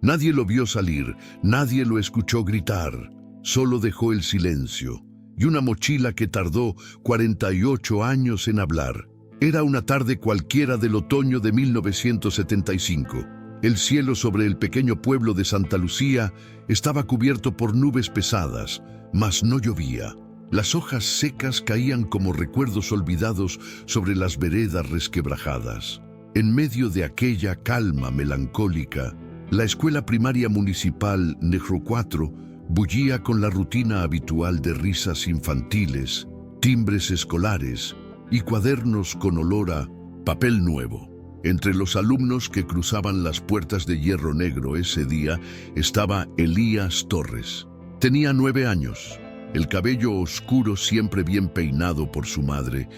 Nadie lo vio salir, nadie lo escuchó gritar. Solo dejó el silencio y una mochila que tardó 48 años en hablar. Era una tarde cualquiera del otoño de 1975. El cielo sobre el pequeño pueblo de Santa Lucía estaba cubierto por nubes pesadas, mas no llovía. Las hojas secas caían como recuerdos olvidados sobre las veredas resquebrajadas. En medio de aquella calma melancólica, la escuela primaria municipal Negro 4 bullía con la rutina habitual de risas infantiles, timbres escolares y cuadernos con olor a papel nuevo. Entre los alumnos que cruzaban las puertas de hierro negro ese día estaba Elías Torres. Tenía 9 años, el cabello oscuro siempre bien peinado por su madre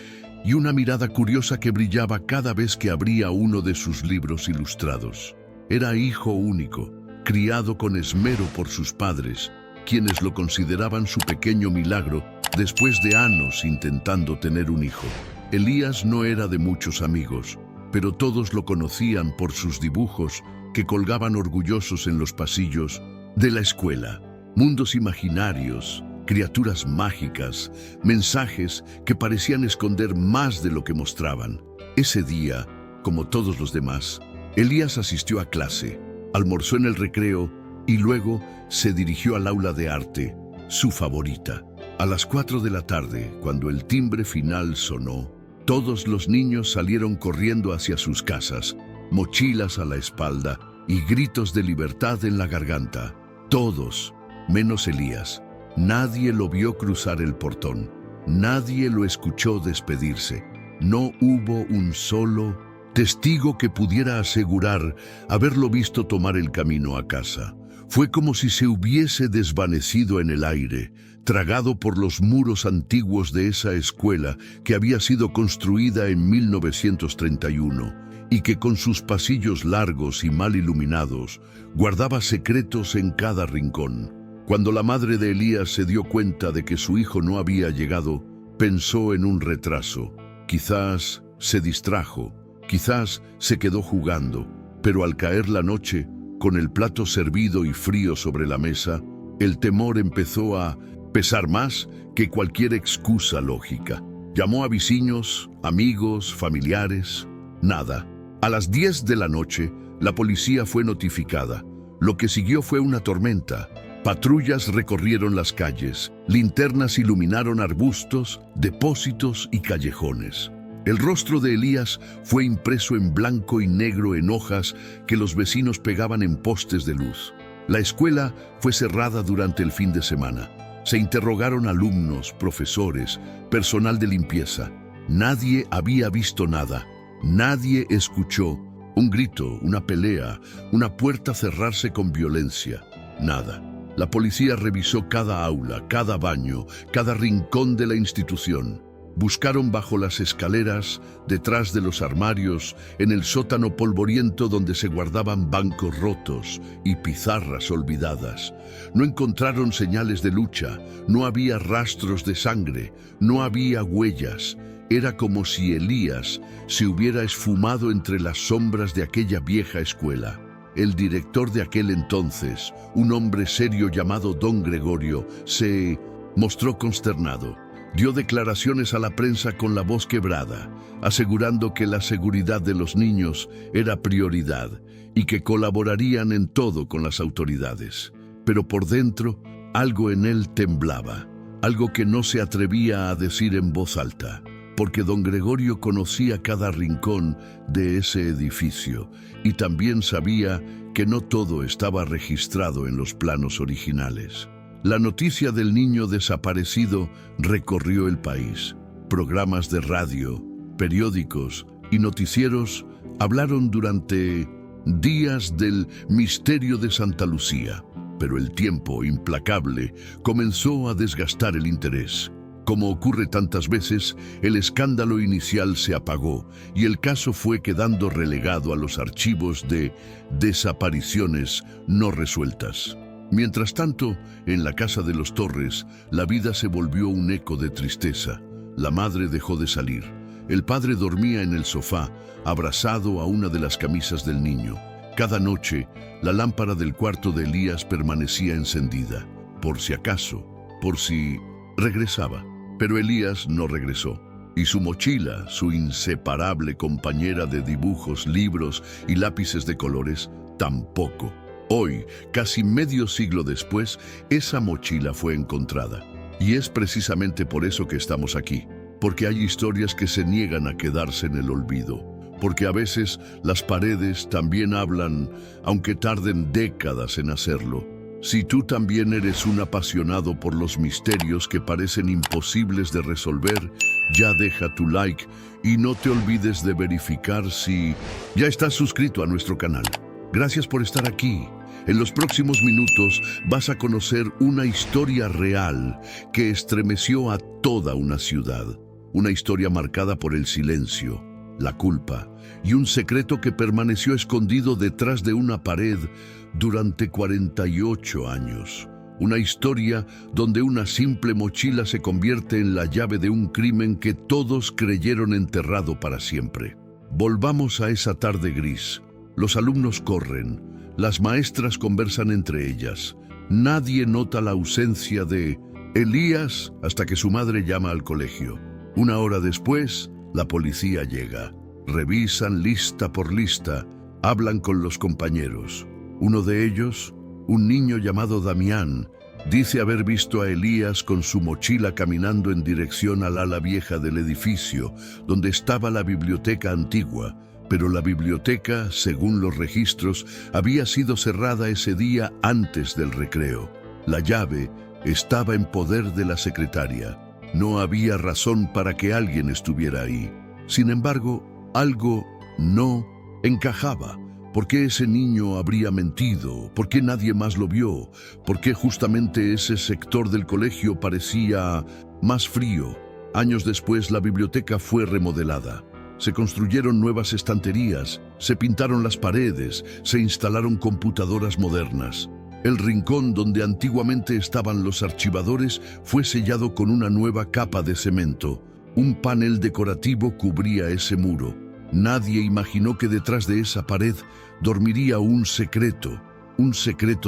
y una mirada curiosa que brillaba cada vez que abría uno de sus libros ilustrados. Era hijo único, criado con esmero por sus padres, quienes lo consideraban su pequeño milagro después de años intentando tener un hijo. Elías no era de muchos amigos, pero todos lo conocían por sus dibujos que colgaban orgullosos en los pasillos de la escuela. Mundos imaginarios, criaturas mágicas, mensajes que parecían esconder más de lo que mostraban. Ese día, como todos los demás, Elías asistió a clase, almorzó en el recreo y luego se dirigió al aula de arte, su favorita. A las 4 de la tarde, cuando el timbre final sonó, todos los niños salieron corriendo hacia sus casas, mochilas a la espalda y gritos de libertad en la garganta. Todos, menos Elías. Nadie lo vio cruzar el portón. Nadie lo escuchó despedirse. No hubo un solo testigo que pudiera asegurar haberlo visto tomar el camino a casa. Fue como si se hubiese desvanecido en el aire, tragado por los muros antiguos de esa escuela que había sido construida en 1931 y que con sus pasillos largos y mal iluminados guardaba secretos en cada rincón. Cuando la madre de Elías se dio cuenta de que su hijo no había llegado, pensó en un retraso. Quizás se distrajo, quizás se quedó jugando, pero al caer la noche, con el plato servido y frío sobre la mesa, el temor empezó a pesar más que cualquier excusa lógica. Llamó a vecinos, amigos, familiares. Nada. A las 10 de la noche, la policía fue notificada. Lo que siguió fue una tormenta. Patrullas recorrieron las calles, linternas iluminaron arbustos, depósitos y callejones. El rostro de Elías fue impreso en blanco y negro en hojas que los vecinos pegaban en postes de luz. La escuela fue cerrada durante el fin de semana. Se interrogaron alumnos, profesores, personal de limpieza. Nadie había visto nada. Nadie escuchó un grito, una pelea, una puerta cerrarse con violencia. Nada. La policía revisó cada aula, cada baño, cada rincón de la institución. Buscaron bajo las escaleras, detrás de los armarios, en el sótano polvoriento donde se guardaban bancos rotos y pizarras olvidadas. No encontraron señales de lucha, no había rastros de sangre, no había huellas. Era como si Elías se hubiera esfumado entre las sombras de aquella vieja escuela. El director de aquel entonces, un hombre serio llamado Don Gregorio, se mostró consternado. Dio declaraciones a la prensa con la voz quebrada, asegurando que la seguridad de los niños era prioridad y que colaborarían en todo con las autoridades. Pero por dentro, algo en él temblaba, algo que no se atrevía a decir en voz alta, porque don Gregorio conocía cada rincón de ese edificio y también sabía que no todo estaba registrado en los planos originales. La noticia del niño desaparecido recorrió el país. Programas de radio, periódicos y noticieros hablaron durante días del misterio de Santa Lucía, pero el tiempo implacable comenzó a desgastar el interés. Como ocurre tantas veces, el escándalo inicial se apagó y el caso fue quedando relegado a los archivos de desapariciones no resueltas. Mientras tanto, en la casa de los Torres, la vida se volvió un eco de tristeza. La madre dejó de salir. El padre dormía en el sofá, abrazado a una de las camisas del niño. Cada noche, la lámpara del cuarto de Elías permanecía encendida, por si acaso, por si regresaba. Pero Elías no regresó. Y su mochila, su inseparable compañera de dibujos, libros y lápices de colores, tampoco. Hoy, casi medio siglo después, esa mochila fue encontrada. Y es precisamente por eso que estamos aquí. Porque hay historias que se niegan a quedarse en el olvido. Porque a veces las paredes también hablan, aunque tarden décadas en hacerlo. Si tú también eres un apasionado por los misterios que parecen imposibles de resolver, ya deja tu like y no te olvides de verificar si ya estás suscrito a nuestro canal. Gracias por estar aquí. En los próximos minutos vas a conocer una historia real que estremeció a toda una ciudad. Una historia marcada por el silencio, la culpa y un secreto que permaneció escondido detrás de una pared durante 48 años. Una historia donde una simple mochila se convierte en la llave de un crimen que todos creyeron enterrado para siempre. Volvamos a esa tarde gris. Los alumnos corren, las maestras conversan entre ellas. Nadie nota la ausencia de Elías hasta que su madre llama al colegio. Una hora después, la policía llega. Revisan lista por lista, hablan con los compañeros. Uno de ellos, un niño llamado Damián, dice haber visto a Elías con su mochila caminando en dirección al ala vieja del edificio, donde estaba la biblioteca antigua, pero la biblioteca, según los registros, había sido cerrada ese día antes del recreo. La llave estaba en poder de la secretaria. No había razón para que alguien estuviera ahí. Sin embargo, algo no encajaba. ¿Por qué ese niño habría mentido? ¿Por qué nadie más lo vio? ¿Por qué justamente ese sector del colegio parecía más frío? Años después, la biblioteca fue remodelada. Se construyeron nuevas estanterías, se pintaron las paredes, se instalaron computadoras modernas. El rincón donde antiguamente estaban los archivadores fue sellado con una nueva capa de cemento. Un panel decorativo cubría ese muro. Nadie imaginó que detrás de esa pared dormiría un secreto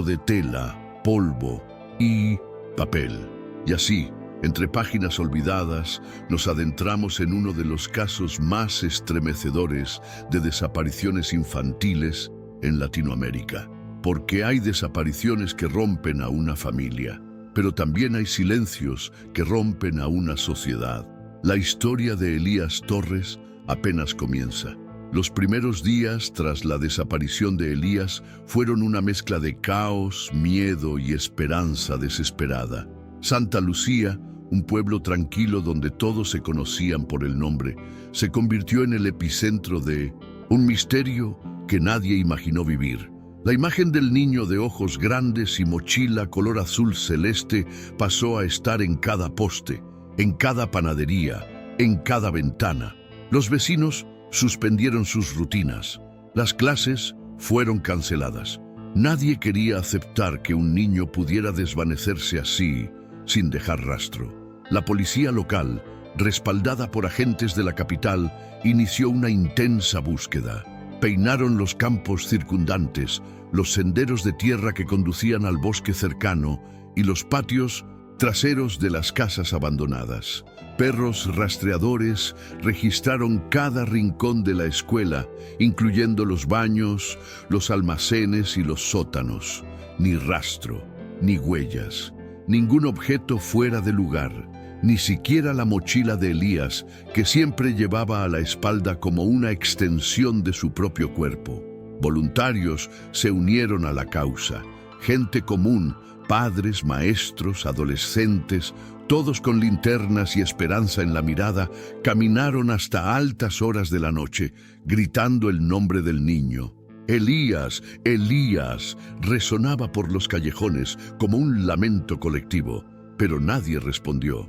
de tela, polvo y papel. Y así, entre páginas olvidadas, nos adentramos en uno de los casos más estremecedores de desapariciones infantiles en Latinoamérica. Porque hay desapariciones que rompen a una familia, pero también hay silencios que rompen a una sociedad. La historia de Elías Torres apenas comienza. Los primeros días tras la desaparición de Elías fueron una mezcla de caos, miedo y esperanza desesperada. Santa Lucía, un pueblo tranquilo donde todos se conocían por el nombre, se convirtió en el epicentro de un misterio que nadie imaginó vivir. La imagen del niño de ojos grandes y mochila color azul celeste pasó a estar en cada poste, en cada panadería, en cada ventana. Los vecinos suspendieron sus rutinas. Las clases fueron canceladas. Nadie quería aceptar que un niño pudiera desvanecerse así, sin dejar rastro. La policía local, respaldada por agentes de la capital, inició una intensa búsqueda. Peinaron los campos circundantes, los senderos de tierra que conducían al bosque cercano y los patios traseros de las casas abandonadas. Perros rastreadores registraron cada rincón de la escuela, incluyendo los baños, los almacenes y los sótanos. Ni rastro, ni huellas, ningún objeto fuera de lugar, ni siquiera la mochila de Elías, que siempre llevaba a la espalda como una extensión de su propio cuerpo. Voluntarios se unieron a la causa, gente común, padres, maestros, adolescentes, todos con linternas y esperanza en la mirada, caminaron hasta altas horas de la noche, gritando el nombre del niño. Elías, Elías, resonaba por los callejones como un lamento colectivo, pero nadie respondió.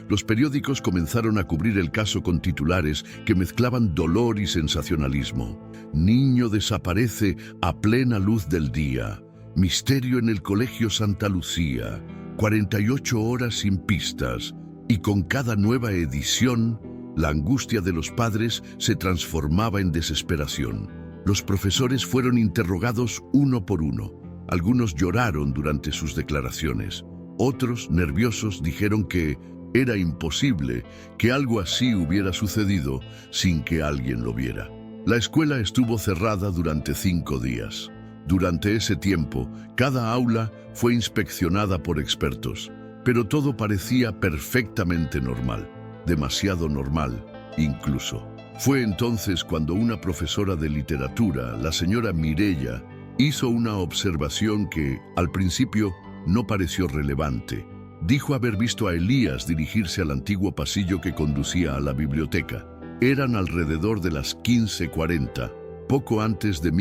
Los periódicos comenzaron a cubrir el caso con titulares que mezclaban dolor y sensacionalismo. Niño desaparece a plena luz del día. Misterio en el Colegio Santa Lucía. 48 horas sin pistas. Y con cada nueva edición, la angustia de los padres se transformaba en desesperación. Los profesores fueron interrogados uno por uno. Algunos lloraron durante sus declaraciones. Otros, nerviosos, dijeron que era imposible que algo así hubiera sucedido sin que alguien lo viera. La escuela estuvo cerrada durante 5 días. Durante ese tiempo, cada aula fue inspeccionada por expertos, pero todo parecía perfectamente normal, demasiado normal, incluso. Fue entonces cuando una profesora de literatura, la señora Mireya, hizo una observación que, al principio, no pareció relevante. Dijo haber visto a Elías dirigirse al antiguo pasillo que conducía a la biblioteca. Eran alrededor de las 15:40, poco antes de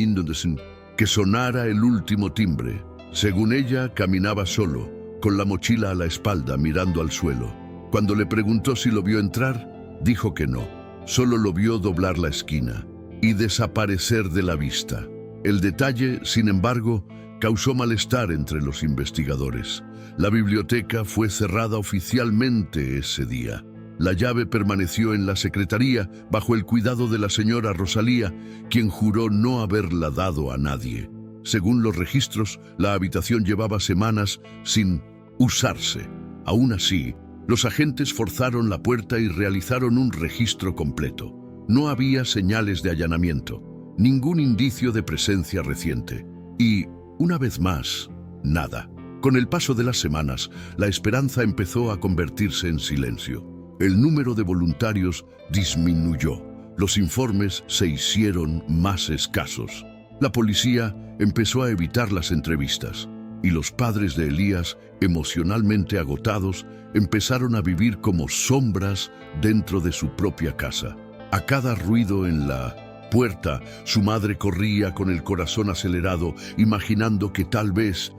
que sonara el último timbre. Según ella, caminaba solo, con la mochila a la espalda, mirando al suelo. Cuando le preguntó si lo vio entrar, dijo que no. Solo lo vio doblar la esquina y desaparecer de la vista. El detalle, sin embargo, causó malestar entre los investigadores. La biblioteca fue cerrada oficialmente ese día. La llave permaneció en la secretaría bajo el cuidado de la señora Rosalía, quien juró no haberla dado a nadie. Según los registros, la habitación llevaba semanas sin usarse. Aún así, los agentes forzaron la puerta y realizaron un registro completo. No había señales de allanamiento, ningún indicio de presencia reciente. Y, una vez más, nada. Con el paso de las semanas, la esperanza empezó a convertirse en silencio. El número de voluntarios disminuyó. Los informes se hicieron más escasos. La policía empezó a evitar las entrevistas. Y los padres de Elías, emocionalmente agotados, empezaron a vivir como sombras dentro de su propia casa. A cada ruido en la puerta, su madre corría con el corazón acelerado, imaginando que tal vez,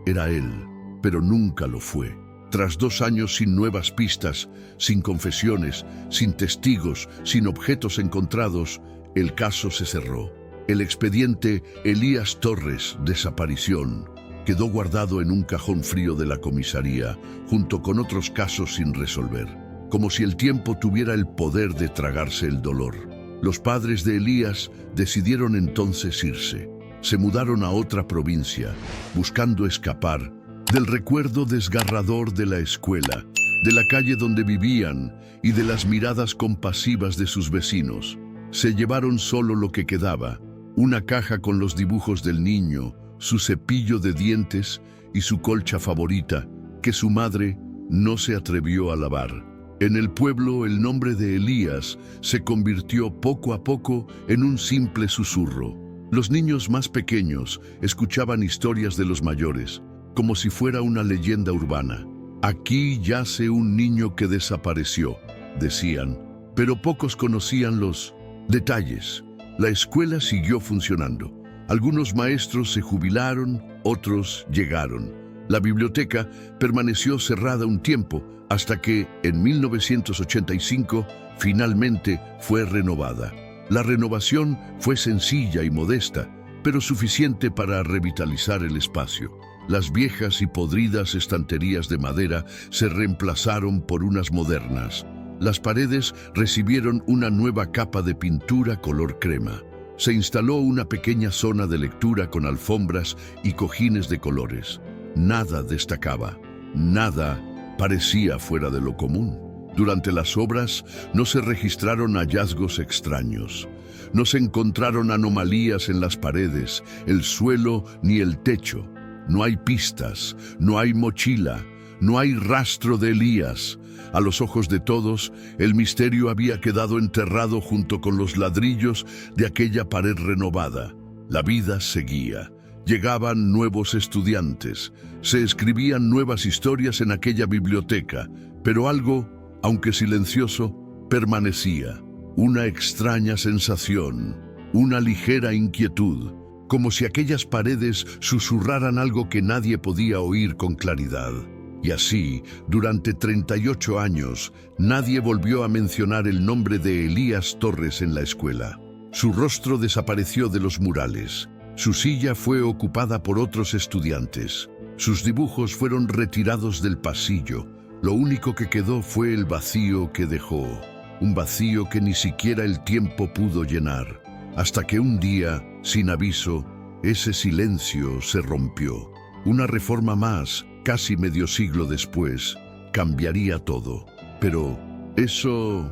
era él, pero nunca lo fue. Tras 2 años sin nuevas pistas, sin confesiones, sin testigos, sin objetos encontrados, el caso se cerró. El expediente Elías Torres, desaparición, quedó guardado en un cajón frío de la comisaría, junto con otros casos sin resolver, como si el tiempo tuviera el poder de tragarse el dolor. Los padres de Elías decidieron entonces irse. Se mudaron a otra provincia, buscando escapar del recuerdo desgarrador de la escuela, de la calle donde vivían y de las miradas compasivas de sus vecinos. Se llevaron solo lo que quedaba: una caja con los dibujos del niño, su cepillo de dientes y su colcha favorita, que su madre no se atrevió a lavar. En el pueblo, el nombre de Elías se convirtió poco a poco en un simple susurro. Los niños más pequeños escuchaban historias de los mayores, como si fuera una leyenda urbana. Aquí yace un niño que desapareció, decían, pero pocos conocían los detalles. La escuela siguió funcionando. Algunos maestros se jubilaron, otros llegaron. La biblioteca permaneció cerrada un tiempo hasta que, en 1985, finalmente fue renovada. La renovación fue sencilla y modesta, pero suficiente para revitalizar el espacio. Las viejas y podridas estanterías de madera se reemplazaron por unas modernas. Las paredes recibieron una nueva capa de pintura color crema. Se instaló una pequeña zona de lectura con alfombras y cojines de colores. Nada destacaba, nada parecía fuera de lo común. Durante las obras no se registraron hallazgos extraños. No se encontraron anomalías en las paredes, el suelo ni el techo. No hay pistas, no hay mochila, no hay rastro de Elías. A los ojos de todos, el misterio había quedado enterrado junto con los ladrillos de aquella pared renovada. La vida seguía. Llegaban nuevos estudiantes. Se escribían nuevas historias en aquella biblioteca. Pero algo, aunque silencioso, permanecía. Una extraña sensación, una ligera inquietud, como si aquellas paredes susurraran algo que nadie podía oír con claridad. Y así, durante 38 años, nadie volvió a mencionar el nombre de Elías Torres en la escuela. Su rostro desapareció de los murales. Su silla fue ocupada por otros estudiantes. Sus dibujos fueron retirados del pasillo. Lo único que quedó fue el vacío que dejó. Un vacío que ni siquiera el tiempo pudo llenar. hasta que un día, sin aviso, ese silencio se rompió. Una reforma más, casi medio siglo después, cambiaría todo. Pero eso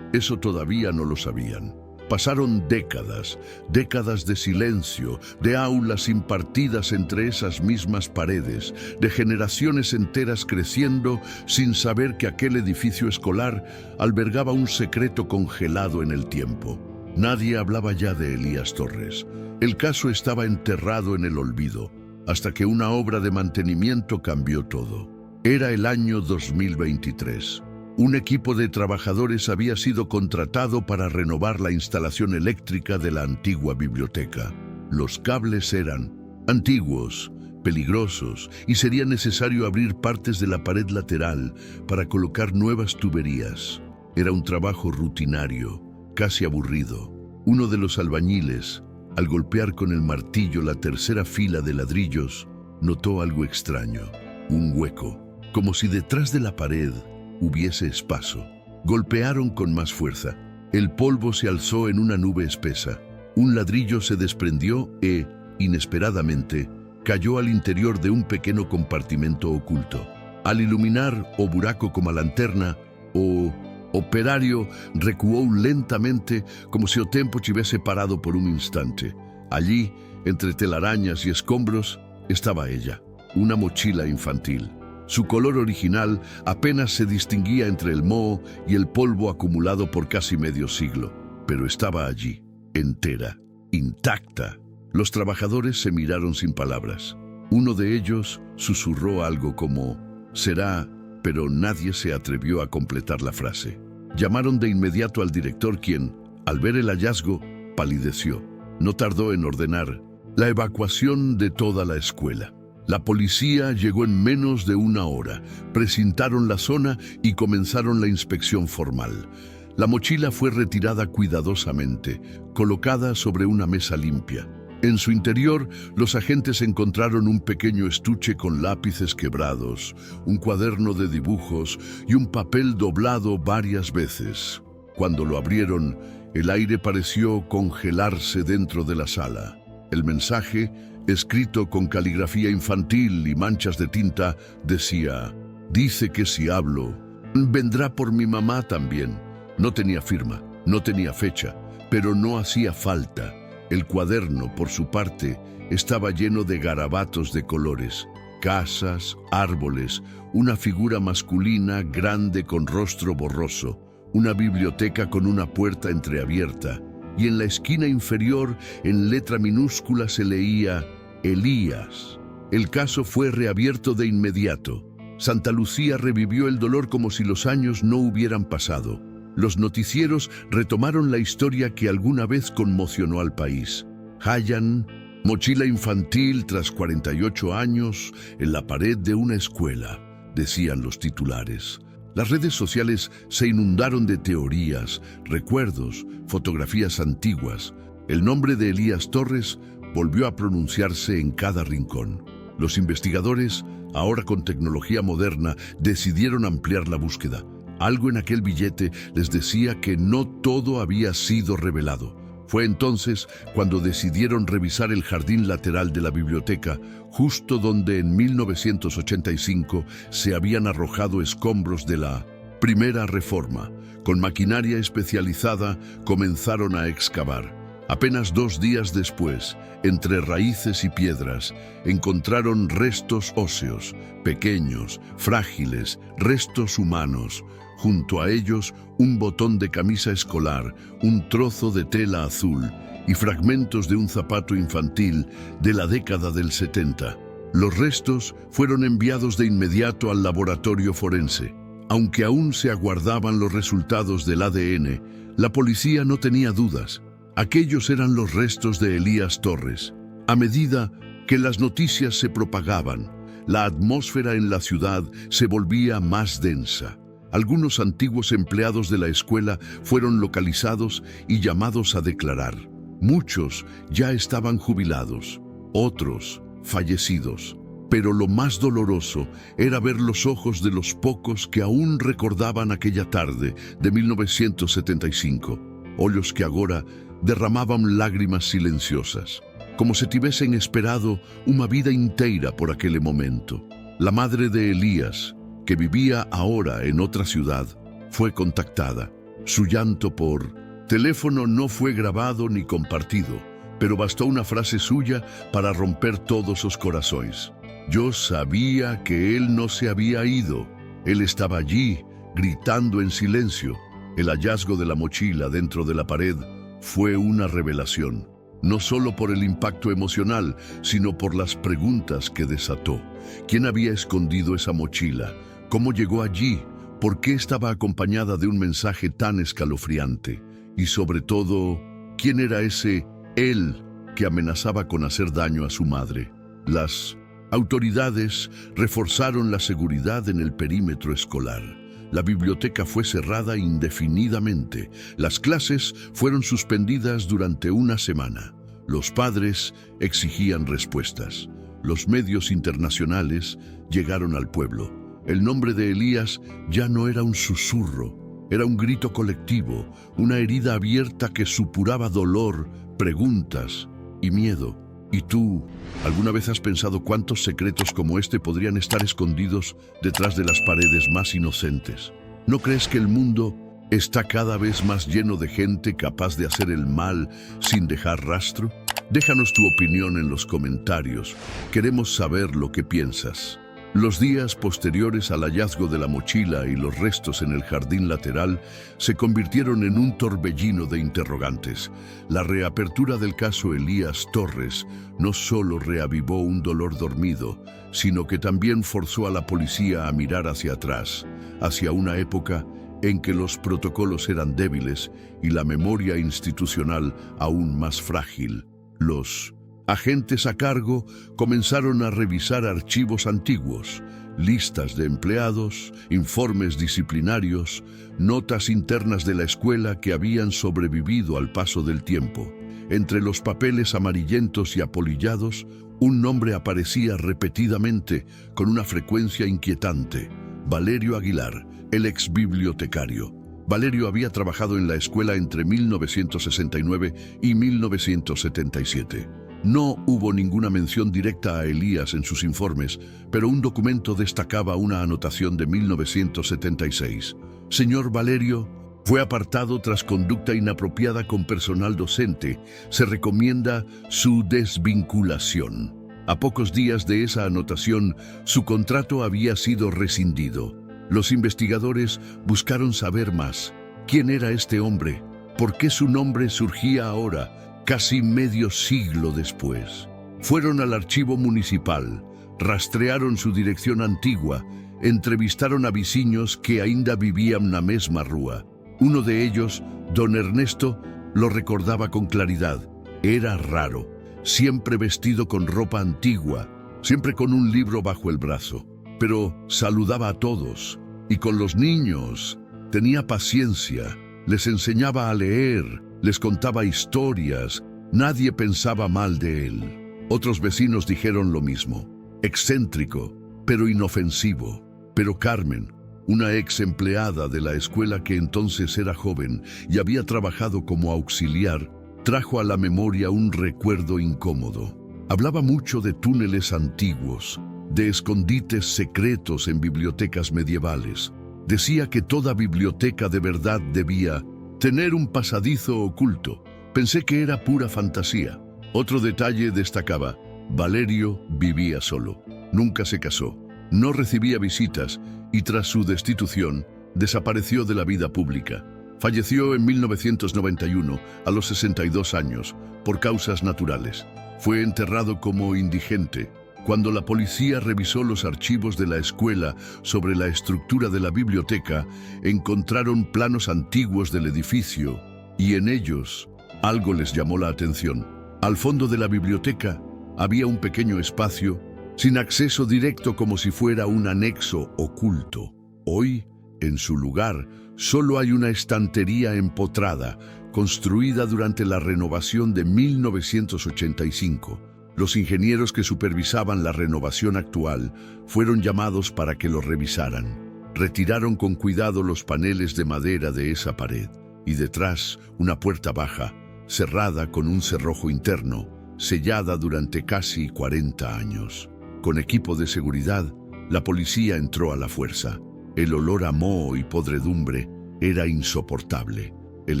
todavía no lo sabían. Pasaron décadas, décadas de silencio, de aulas impartidas entre esas mismas paredes, de generaciones enteras creciendo sin saber que aquel edificio escolar albergaba un secreto congelado en el tiempo. Nadie hablaba ya de Elías Torres. El caso estaba enterrado en el olvido, hasta que una obra de mantenimiento cambió todo. Era el año 2023. Un equipo de trabajadores había sido contratado para renovar la instalación eléctrica de la antigua biblioteca. Los cables eran antiguos, peligrosos, y sería necesario abrir partes de la pared lateral para colocar nuevas tuberías. Era un trabajo rutinario, casi aburrido. Uno de los albañiles, al golpear con el martillo la tercera fila de ladrillos, notó algo extraño, un hueco, como si detrás de la pared hubiese espacio. Golpearon con más fuerza. El polvo se alzó en una nube espesa. Un ladrillo se desprendió e, inesperadamente, cayó al interior de un pequeño compartimento oculto. Al iluminar o buraco como lanterna, o operario recuó lentamente como si el tiempo hubiese parado por un instante. Allí, entre telarañas y escombros, estaba ella, una mochila infantil. Su color original apenas se distinguía entre el moho y el polvo acumulado por casi medio siglo, pero estaba allí, entera, intacta. Los trabajadores se miraron sin palabras. Uno de ellos susurró algo como «será», pero nadie se atrevió a completar la frase. Llamaron de inmediato al director, quien, al ver el hallazgo, palideció. No tardó en ordenar la evacuación de toda la escuela. La policía llegó en menos de una hora, precintaron la zona y comenzaron la inspección formal. La mochila fue retirada cuidadosamente, colocada sobre una mesa limpia. En su interior, los agentes encontraron un pequeño estuche con lápices quebrados, un cuaderno de dibujos y un papel doblado varias veces. Cuando lo abrieron, el aire pareció congelarse dentro de la sala. El mensaje, escrito con caligrafía infantil y manchas de tinta, decía: «Dice que si hablo, vendrá por mi mamá también». No tenía firma, no tenía fecha, pero no hacía falta. El cuaderno, por su parte, estaba lleno de garabatos de colores, casas, árboles, una figura masculina grande con rostro borroso, una biblioteca con una puerta entreabierta, y en la esquina inferior, en letra minúscula, se leía Elías. El caso fue reabierto de inmediato. Santa Lucía revivió el dolor como si los años no hubieran pasado. Los noticieros retomaron la historia que alguna vez conmocionó al país. Hallan mochila infantil tras 48 años en la pared de una escuela, decían los titulares. Las redes sociales se inundaron de teorías, recuerdos, fotografías antiguas. El nombre de Elías Torres volvió a pronunciarse en cada rincón. Los investigadores, ahora con tecnología moderna, decidieron ampliar la búsqueda. Algo en aquel billete les decía que no todo había sido revelado. Fue entonces cuando decidieron revisar el jardín lateral de la biblioteca, justo donde en 1985 se habían arrojado escombros de la Primera Reforma. Con maquinaria especializada comenzaron a excavar. Apenas 2 días después, entre raíces y piedras, encontraron restos óseos, pequeños, frágiles, restos humanos. Junto a ellos, un botón de camisa escolar, un trozo de tela azul y fragmentos de un zapato infantil de la década del 70. Los restos fueron enviados de inmediato al laboratorio forense. Aunque aún se aguardaban los resultados del ADN, la policía no tenía dudas. Aquellos eran los restos de Elías Torres. A medida que las noticias se propagaban, la atmósfera en la ciudad se volvía más densa. Algunos antiguos empleados de la escuela fueron localizados y llamados a declarar. Muchos ya estaban jubilados, otros fallecidos. Pero lo más doloroso era ver los ojos de los pocos que aún recordaban aquella tarde de 1975. Ollos que ahora derramaban lágrimas silenciosas, como se tivesen esperado una vida inteira por aquel momento. La madre de Elías, que vivía ahora en otra ciudad, fue contactada. Su llanto por teléfono no fue grabado ni compartido, pero bastó una frase suya para romper todos los corazones. Yo sabía que él no se había ido. Él estaba allí, gritando en silencio. El hallazgo de la mochila dentro de la pared fue una revelación, no solo por el impacto emocional, sino por las preguntas que desató. ¿Quién había escondido esa mochila? ¿Cómo llegó allí? ¿Por qué estaba acompañada de un mensaje tan escalofriante? Y sobre todo, ¿quién era ese él que amenazaba con hacer daño a su madre? Las autoridades reforzaron la seguridad en el perímetro escolar. La biblioteca fue cerrada indefinidamente. Las clases fueron suspendidas durante una semana. Los padres exigían respuestas. Los medios internacionales llegaron al pueblo. El nombre de Elías ya no era un susurro, era un grito colectivo, una herida abierta que supuraba dolor, preguntas y miedo. ¿Y tú, alguna vez has pensado cuántos secretos como este podrían estar escondidos detrás de las paredes más inocentes? ¿No crees que el mundo está cada vez más lleno de gente capaz de hacer el mal sin dejar rastro? Déjanos tu opinión en los comentarios. Queremos saber lo que piensas. Los días posteriores al hallazgo de la mochila y los restos en el jardín lateral se convirtieron en un torbellino de interrogantes. La reapertura del caso Elías Torres no solo reavivó un dolor dormido, sino que también forzó a la policía a mirar hacia atrás, hacia una época en que los protocolos eran débiles y la memoria institucional aún más frágil. Los agentes a cargo comenzaron a revisar archivos antiguos, listas de empleados, informes disciplinarios, notas internas de la escuela que habían sobrevivido al paso del tiempo. Entre los papeles amarillentos y apolillados, un nombre aparecía repetidamente con una frecuencia inquietante: Valerio Aguilar, el ex bibliotecario. Valerio había trabajado en la escuela entre 1969 y 1977. No hubo ninguna mención directa a Elías en sus informes, pero un documento destacaba una anotación de 1976. Señor Valerio fue apartado tras conducta inapropiada con personal docente. Se recomienda su desvinculación. A pocos días de esa anotación, su contrato había sido rescindido. Los investigadores buscaron saber más. ¿Quién era este hombre? ¿Por qué su nombre surgía ahora, casi medio siglo después? Fueron al archivo municipal, rastrearon su dirección antigua, entrevistaron a vecinos que ainda vivían na mesma rúa. Uno de ellos, don Ernesto, lo recordaba con claridad. Era raro, siempre vestido con ropa antigua, siempre con un libro bajo el brazo. Pero saludaba a todos, y con los niños tenía paciencia, les enseñaba a leer, les contaba historias, nadie pensaba mal de él. Otros vecinos dijeron lo mismo: excéntrico, pero inofensivo. Pero Carmen, una ex empleada de la escuela que entonces era joven y había trabajado como auxiliar, trajo a la memoria un recuerdo incómodo. Hablaba mucho de túneles antiguos, de escondites secretos en bibliotecas medievales. Decía que toda biblioteca de verdad debía tener un pasadizo oculto. Pensé que era pura fantasía. Otro detalle destacaba: Valerio vivía solo, nunca se casó, no recibía visitas y tras su destitución desapareció de la vida pública. Falleció en 1991 a los 62 años por causas naturales. Fue enterrado como indigente. Cuando la policía revisó los archivos de la escuela sobre la estructura de la biblioteca, encontraron planos antiguos del edificio y en ellos algo les llamó la atención. Al fondo de la biblioteca había un pequeño espacio sin acceso directo, como si fuera un anexo oculto. Hoy, en su lugar, solo hay una estantería empotrada, construida durante la renovación de 1985. Los ingenieros que supervisaban la renovación actual fueron llamados para que lo revisaran. Retiraron con cuidado los paneles de madera de esa pared y detrás una puerta baja, cerrada con un cerrojo interno, sellada durante casi 40 años. Con equipo de seguridad, la policía entró a la fuerza. El olor a moho y podredumbre era insoportable. El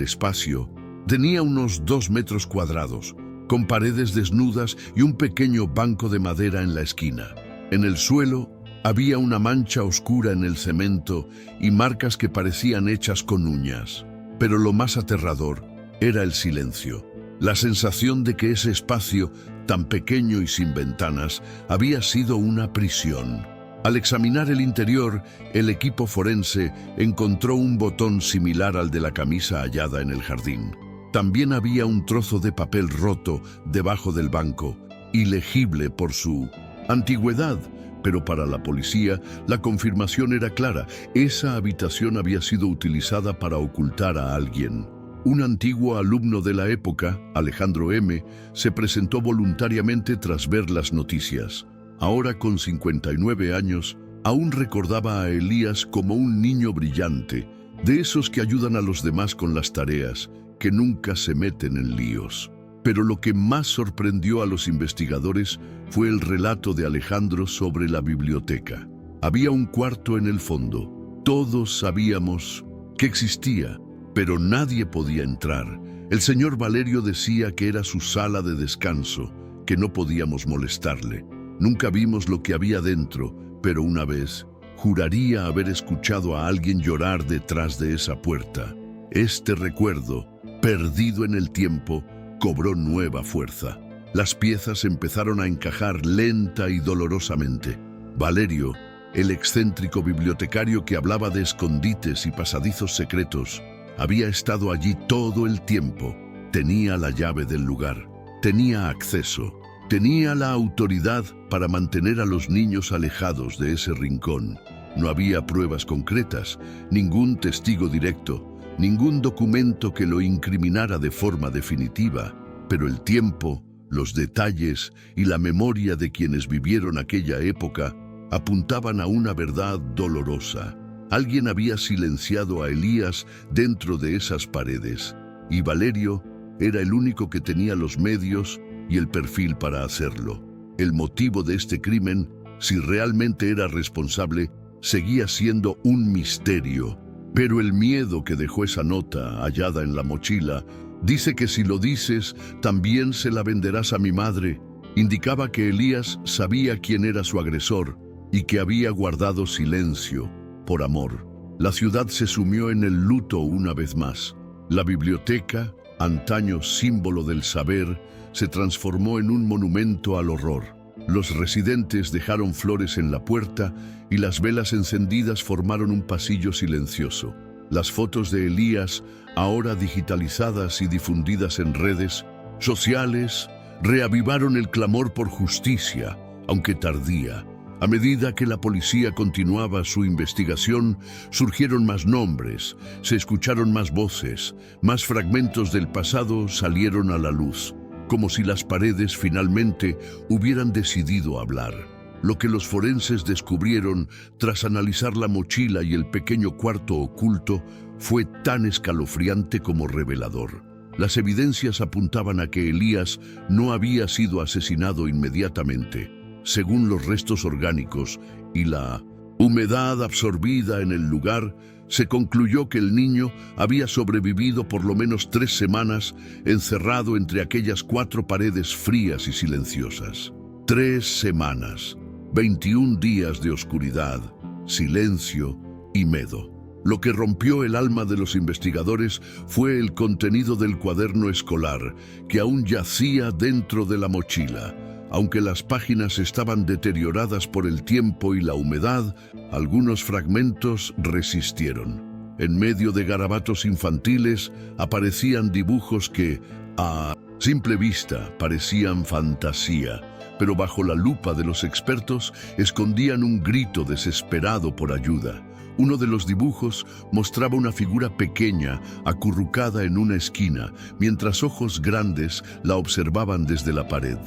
espacio tenía unos 2 metros cuadrados, con paredes desnudas y un pequeño banco de madera en la esquina. En el suelo había una mancha oscura en el cemento y marcas que parecían hechas con uñas. Pero lo más aterrador era el silencio. La sensación de que ese espacio, tan pequeño y sin ventanas, había sido una prisión. Al examinar el interior, el equipo forense encontró un botón similar al de la camisa hallada en el jardín. También había un trozo de papel roto debajo del banco, ilegible por su antigüedad, pero para la policía la confirmación era clara. Esa habitación había sido utilizada para ocultar a alguien. Un antiguo alumno de la época, Alejandro M., se presentó voluntariamente tras ver las noticias. Ahora, con 59 años, aún recordaba a Elías como un niño brillante, de esos que ayudan a los demás con las tareas, que nunca se meten en líos. Pero lo que más sorprendió a los investigadores fue el relato de Alejandro sobre la biblioteca. Había un cuarto en el fondo. Todos sabíamos que existía, pero nadie podía entrar. El señor Valerio decía que era su sala de descanso, que no podíamos molestarle. Nunca vimos lo que había dentro, pero una vez juraría haber escuchado a alguien llorar detrás de esa puerta. Este recuerdo, perdido en el tiempo, cobró nueva fuerza. Las piezas empezaron a encajar lenta y dolorosamente. Valerio, el excéntrico bibliotecario que hablaba de escondites y pasadizos secretos, había estado allí todo el tiempo. Tenía la llave del lugar, tenía acceso, tenía la autoridad para mantener a los niños alejados de ese rincón. No había pruebas concretas, ningún testigo directo, ningún documento que lo incriminara de forma definitiva, pero el tiempo, los detalles y la memoria de quienes vivieron aquella época apuntaban a una verdad dolorosa. Alguien había silenciado a Elías dentro de esas paredes, y Valerio era el único que tenía los medios y el perfil para hacerlo. El motivo de este crimen, si realmente era responsable, seguía siendo un misterio. Pero el miedo que dejó esa nota hallada en la mochila, dice que si lo dices, también se la venderás a mi madre, indicaba que Elías sabía quién era su agresor y que había guardado silencio por amor. La ciudad se sumió en el luto una vez más. La biblioteca, antaño símbolo del saber, se transformó en un monumento al horror. Los residentes dejaron flores en la puerta y las velas encendidas formaron un pasillo silencioso. Las fotos de Elías, ahora digitalizadas y difundidas en redes sociales, reavivaron el clamor por justicia, aunque tardía. A medida que la policía continuaba su investigación, surgieron más nombres, se escucharon más voces, más fragmentos del pasado salieron a la luz, como si las paredes finalmente hubieran decidido hablar. Lo que los forenses descubrieron tras analizar la mochila y el pequeño cuarto oculto fue tan escalofriante como revelador. Las evidencias apuntaban a que Elías no había sido asesinado inmediatamente. Según los restos orgánicos y la humedad absorbida en el lugar, se concluyó que el niño había sobrevivido por lo menos 3 semanas encerrado entre aquellas 4 paredes frías y silenciosas. 3 semanas, 21 días de oscuridad, silencio y miedo. Lo que rompió el alma de los investigadores fue el contenido del cuaderno escolar, que aún yacía dentro de la mochila. Aunque las páginas estaban deterioradas por el tiempo y la humedad, algunos fragmentos resistieron. En medio de garabatos infantiles aparecían dibujos que, a simple vista, parecían fantasía, pero bajo la lupa de los expertos escondían un grito desesperado por ayuda. Uno de los dibujos mostraba una figura pequeña acurrucada en una esquina, mientras ojos grandes la observaban desde la pared.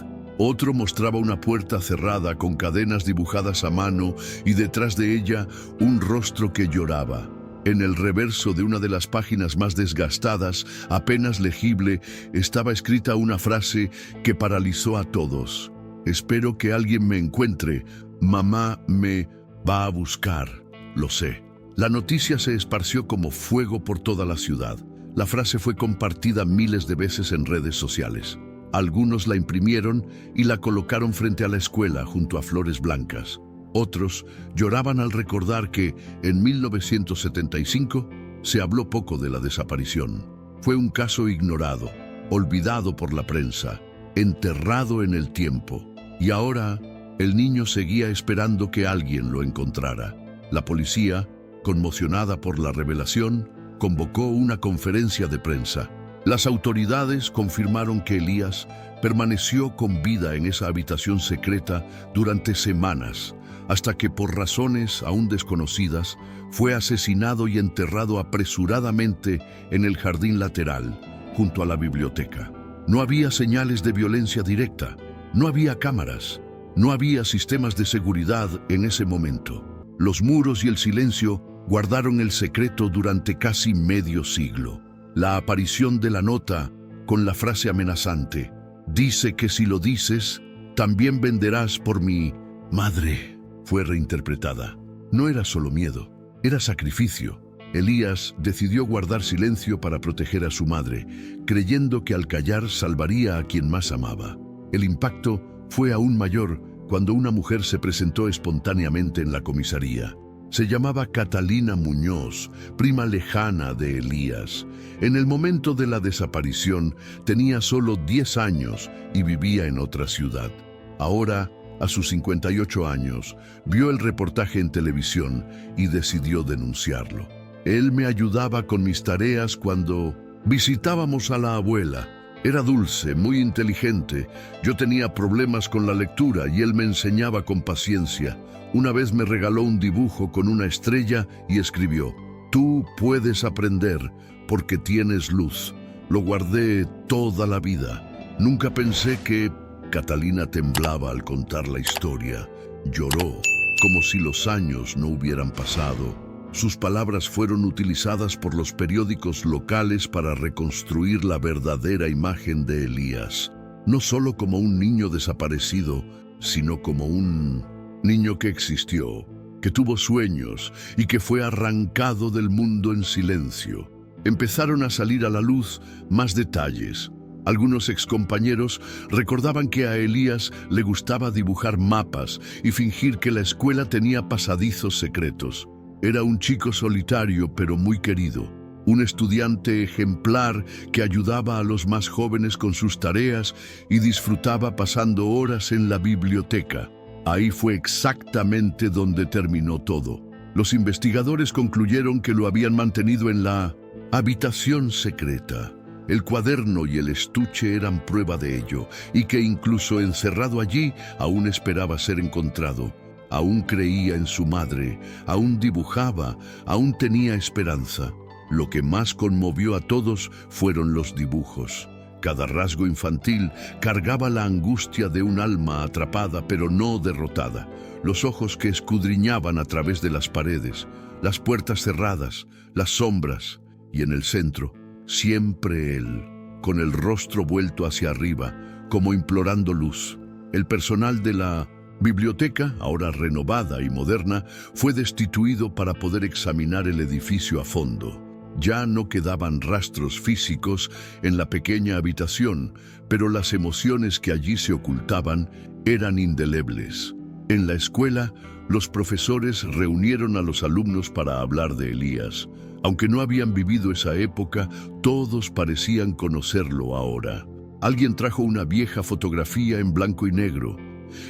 Otro mostraba una puerta cerrada con cadenas dibujadas a mano y detrás de ella un rostro que lloraba. En el reverso de una de las páginas más desgastadas, apenas legible, estaba escrita una frase que paralizó a todos. Espero que alguien me encuentre. Mamá me va a buscar. Lo sé. La noticia se esparció como fuego por toda la ciudad. La frase fue compartida miles de veces en redes sociales. Algunos la imprimieron y la colocaron frente a la escuela junto a flores blancas. Otros lloraban al recordar que, en 1975, se habló poco de la desaparición. Fue un caso ignorado, olvidado por la prensa, enterrado en el tiempo. Y ahora, el niño seguía esperando que alguien lo encontrara. La policía, conmocionada por la revelación, convocó una conferencia de prensa. Las autoridades confirmaron que Elías permaneció con vida en esa habitación secreta durante semanas, hasta que por razones aún desconocidas fue asesinado y enterrado apresuradamente en el jardín lateral, junto a la biblioteca. No había señales de violencia directa, no había cámaras, no había sistemas de seguridad en ese momento. Los muros y el silencio guardaron el secreto durante casi medio siglo. La aparición de la nota, con la frase amenazante, dice que si lo dices, también venderás por mi madre, fue reinterpretada. No era solo miedo, era sacrificio. Elías decidió guardar silencio para proteger a su madre, creyendo que al callar salvaría a quien más amaba. El impacto fue aún mayor cuando una mujer se presentó espontáneamente en la comisaría. Se llamaba Catalina Muñoz, prima lejana de Elías. En el momento de la desaparición tenía solo 10 años y vivía en otra ciudad. Ahora, a sus 58 años, vio el reportaje en televisión y decidió denunciarlo. Él me ayudaba con mis tareas cuando visitábamos a la abuela. Era dulce, muy inteligente. Yo tenía problemas con la lectura y él me enseñaba con paciencia. Una vez me regaló un dibujo con una estrella y escribió: «Tú puedes aprender porque tienes luz». Lo guardé toda la vida. Nunca pensé que... Catalina temblaba al contar la historia. Lloró, como si los años no hubieran pasado. Sus palabras fueron utilizadas por los periódicos locales para reconstruir la verdadera imagen de Elías. No solo como un niño desaparecido, sino como un niño que existió, que tuvo sueños y que fue arrancado del mundo en silencio. Empezaron a salir a la luz más detalles. Algunos excompañeros recordaban que a Elías le gustaba dibujar mapas y fingir que la escuela tenía pasadizos secretos. Era un chico solitario pero muy querido, un estudiante ejemplar que ayudaba a los más jóvenes con sus tareas y disfrutaba pasando horas en la biblioteca. Ahí fue exactamente donde terminó todo. Los investigadores concluyeron que lo habían mantenido en la habitación secreta. El cuaderno y el estuche eran prueba de ello, y que incluso encerrado allí aún esperaba ser encontrado. Aún creía en su madre, aún dibujaba, aún tenía esperanza. Lo que más conmovió a todos fueron los dibujos. Cada rasgo infantil cargaba la angustia de un alma atrapada pero no derrotada. Los ojos que escudriñaban a través de las paredes, las puertas cerradas, las sombras, y en el centro, siempre él, con el rostro vuelto hacia arriba, como implorando luz. El personal de la biblioteca, ahora renovada y moderna, fue destituido para poder examinar el edificio a fondo. Ya no quedaban rastros físicos en la pequeña habitación, pero las emociones que allí se ocultaban eran indelebles. En la escuela, los profesores reunieron a los alumnos para hablar de Elías. Aunque no habían vivido esa época, todos parecían conocerlo ahora. Alguien trajo una vieja fotografía en blanco y negro.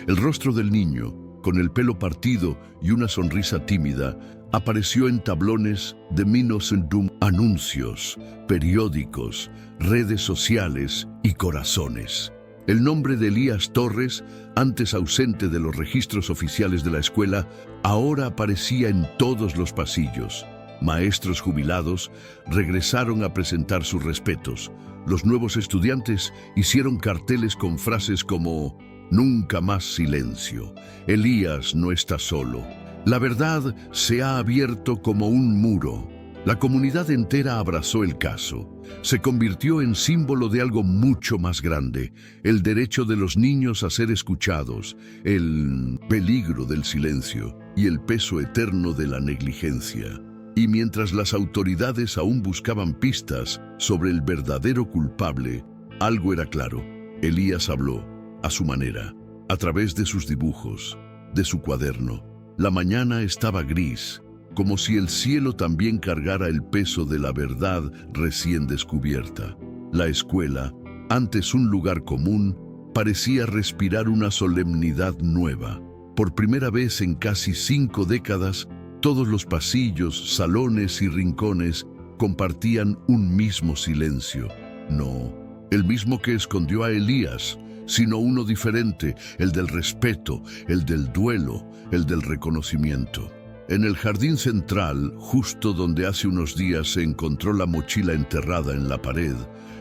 El rostro del niño, con el pelo partido y una sonrisa tímida, apareció en tablones de Minocendum, anuncios, periódicos, redes sociales y corazones. El nombre de Elías Torres, antes ausente de los registros oficiales de la escuela, ahora aparecía en todos los pasillos. Maestros jubilados regresaron a presentar sus respetos. Los nuevos estudiantes hicieron carteles con frases como «Nunca más silencio», «Elías no está solo». La verdad se ha abierto como un muro. La comunidad entera abrazó el caso. Se convirtió en símbolo de algo mucho más grande, el derecho de los niños a ser escuchados, el peligro del silencio y el peso eterno de la negligencia. Y mientras las autoridades aún buscaban pistas sobre el verdadero culpable, algo era claro. Elías habló, a su manera, a través de sus dibujos, de su cuaderno. La mañana estaba gris, como si el cielo también cargara el peso de la verdad recién descubierta. La escuela, antes un lugar común, parecía respirar una solemnidad nueva. Por primera vez en casi 5 décadas, todos los pasillos, salones y rincones compartían un mismo silencio. No, el mismo que escondió a Elías, sino uno diferente, el del respeto, el del duelo, el del reconocimiento. En el jardín central, justo donde hace unos días se encontró la mochila enterrada en la pared,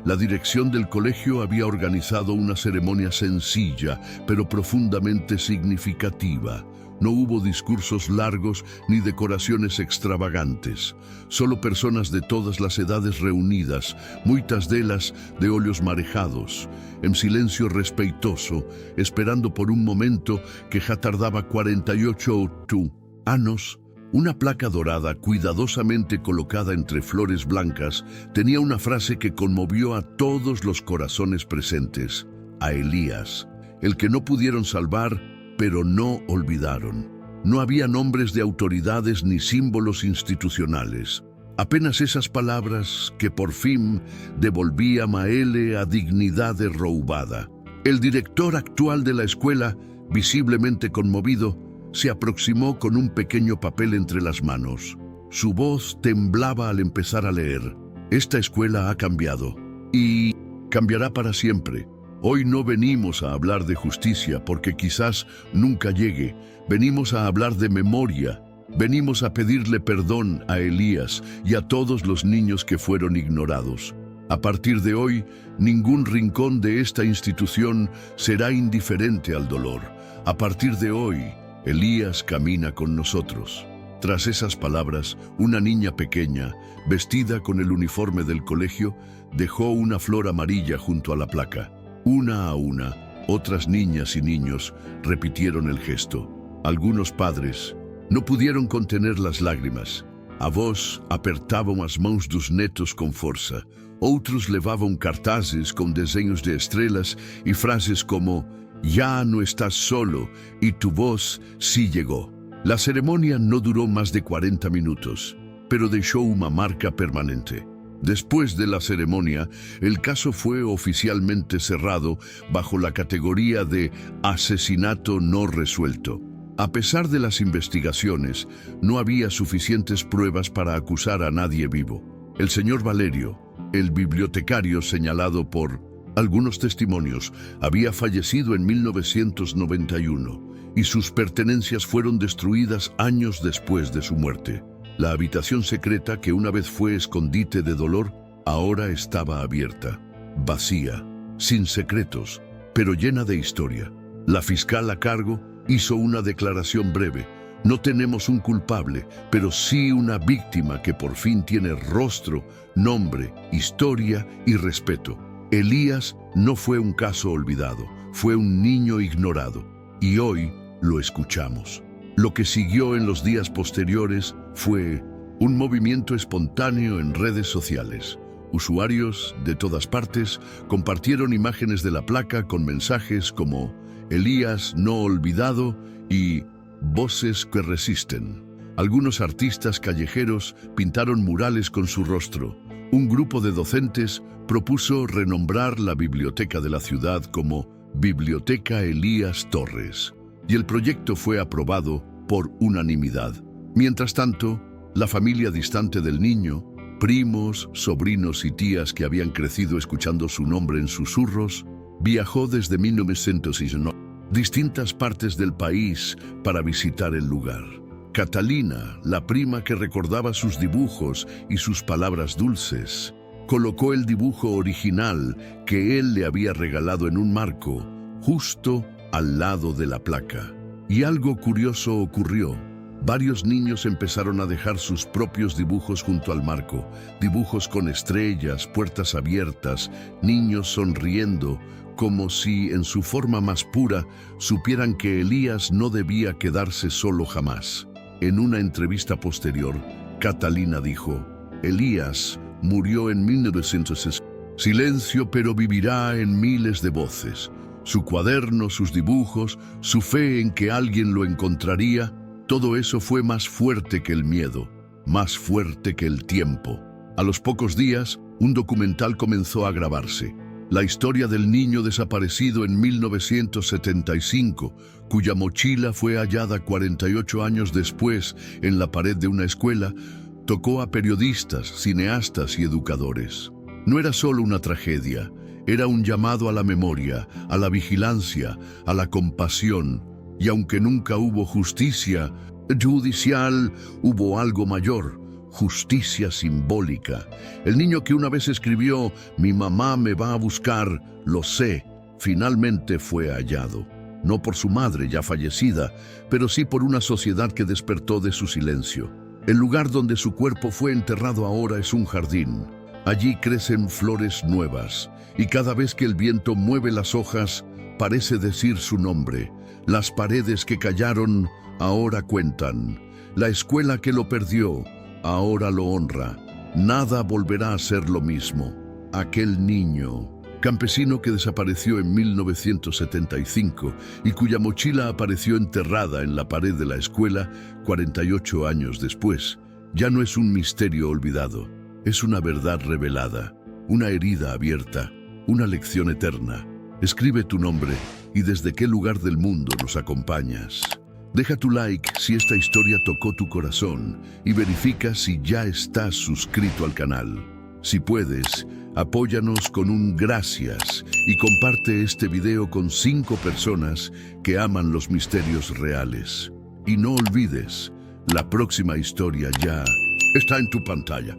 la dirección del colegio había organizado una ceremonia sencilla, pero profundamente significativa. No hubo discursos largos ni decoraciones extravagantes, solo personas de todas las edades reunidas, muchas de ellas de ojos marejados, en silencio respetuoso, esperando por un momento que ya tardaba 48 años. Una placa dorada, cuidadosamente colocada entre flores blancas, tenía una frase que conmovió a todos los corazones presentes: a Elías, el que no pudieron salvar, pero no olvidaron. No había nombres de autoridades ni símbolos institucionales. Apenas esas palabras que por fin devolvían a él a dignidad roubada. El director actual de la escuela, visiblemente conmovido, se aproximó con un pequeño papel entre las manos. Su voz temblaba al empezar a leer. Esta escuela ha cambiado y cambiará para siempre. Hoy no venimos a hablar de justicia porque quizás nunca llegue. Venimos a hablar de memoria. Venimos a pedirle perdón a Elías y a todos los niños que fueron ignorados. A partir de hoy, ningún rincón de esta institución será indiferente al dolor. A partir de hoy, Elías camina con nosotros. Tras esas palabras, una niña pequeña, vestida con el uniforme del colegio, dejó una flor amarilla junto a la placa. Una a una, otras niñas y niños repitieron el gesto. Algunos padres no pudieron contener las lágrimas. Avós apertavam as mãos dos netos com força. Outros levavam cartazes com desenhos de estrelas e frases como «Ya no estás solo» y «Tu voz sí llegó». La ceremonia no duró más de 40 minutos, pero dejó una marca permanente. Después de la ceremonia, el caso fue oficialmente cerrado bajo la categoría de asesinato no resuelto. A pesar de las investigaciones, no había suficientes pruebas para acusar a nadie vivo. El señor Valerio, el bibliotecario señalado por algunos testimonios, había fallecido en 1991 y sus pertenencias fueron destruidas años después de su muerte. La habitación secreta, que una vez fue escondite de dolor, ahora estaba abierta, vacía, sin secretos, pero llena de historia. La fiscal a cargo hizo una declaración breve. No tenemos un culpable, pero sí una víctima que por fin tiene rostro, nombre, historia y respeto. Elías no fue un caso olvidado, fue un niño ignorado, y hoy lo escuchamos. Lo que siguió en los días posteriores fue un movimiento espontáneo en redes sociales. Usuarios de todas partes compartieron imágenes de la placa con mensajes como «Elías no olvidado» y «Voces que resisten». Algunos artistas callejeros pintaron murales con su rostro. Un grupo de docentes propuso renombrar la biblioteca de la ciudad como Biblioteca Elías Torres, y el proyecto fue aprobado por unanimidad. Mientras tanto, la familia distante del niño, primos, sobrinos y tías que habían crecido escuchando su nombre en susurros, viajó desde 1909 a distintas partes del país para visitar el lugar. Catalina, la prima que recordaba sus dibujos y sus palabras dulces, colocó el dibujo original que él le había regalado en un marco, justo al lado de la placa. Y algo curioso ocurrió. Varios niños empezaron a dejar sus propios dibujos junto al marco, dibujos con estrellas, puertas abiertas, niños sonriendo, como si en su forma más pura supieran que Elías no debía quedarse solo jamás. En una entrevista posterior, Catalina dijo: Elías murió en 1960. Silencio, pero vivirá en miles de voces. Su cuaderno, sus dibujos, su fe en que alguien lo encontraría, todo eso fue más fuerte que el miedo, más fuerte que el tiempo. A los pocos días, un documental comenzó a grabarse. La historia del niño desaparecido en 1975, cuya mochila fue hallada 48 años después en la pared de una escuela, tocó a periodistas, cineastas y educadores. No era solo una tragedia, era un llamado a la memoria, a la vigilancia, a la compasión. Y aunque nunca hubo justicia judicial, hubo algo mayor: justicia simbólica. El niño que una vez escribió: mi mamá me va a buscar, lo sé, finalmente fue hallado. No por su madre ya fallecida, pero sí por una sociedad que despertó de su silencio. El lugar donde su cuerpo fue enterrado ahora es un jardín. Allí crecen flores nuevas, y cada vez que el viento mueve las hojas, parece decir su nombre. Las paredes que callaron, ahora cuentan. La escuela que lo perdió, ahora lo honra. Nada volverá a ser lo mismo. Aquel niño, campesino que desapareció en 1975 y cuya mochila apareció enterrada en la pared de la escuela 48 años después, ya no es un misterio olvidado. Es una verdad revelada, una herida abierta, una lección eterna. Escribe tu nombre y desde qué lugar del mundo nos acompañas. Deja tu like si esta historia tocó tu corazón y verifica si ya estás suscrito al canal. Si puedes, apóyanos con un gracias y comparte este video con 5 personas que aman los misterios reales. Y no olvides, la próxima historia ya está en tu pantalla.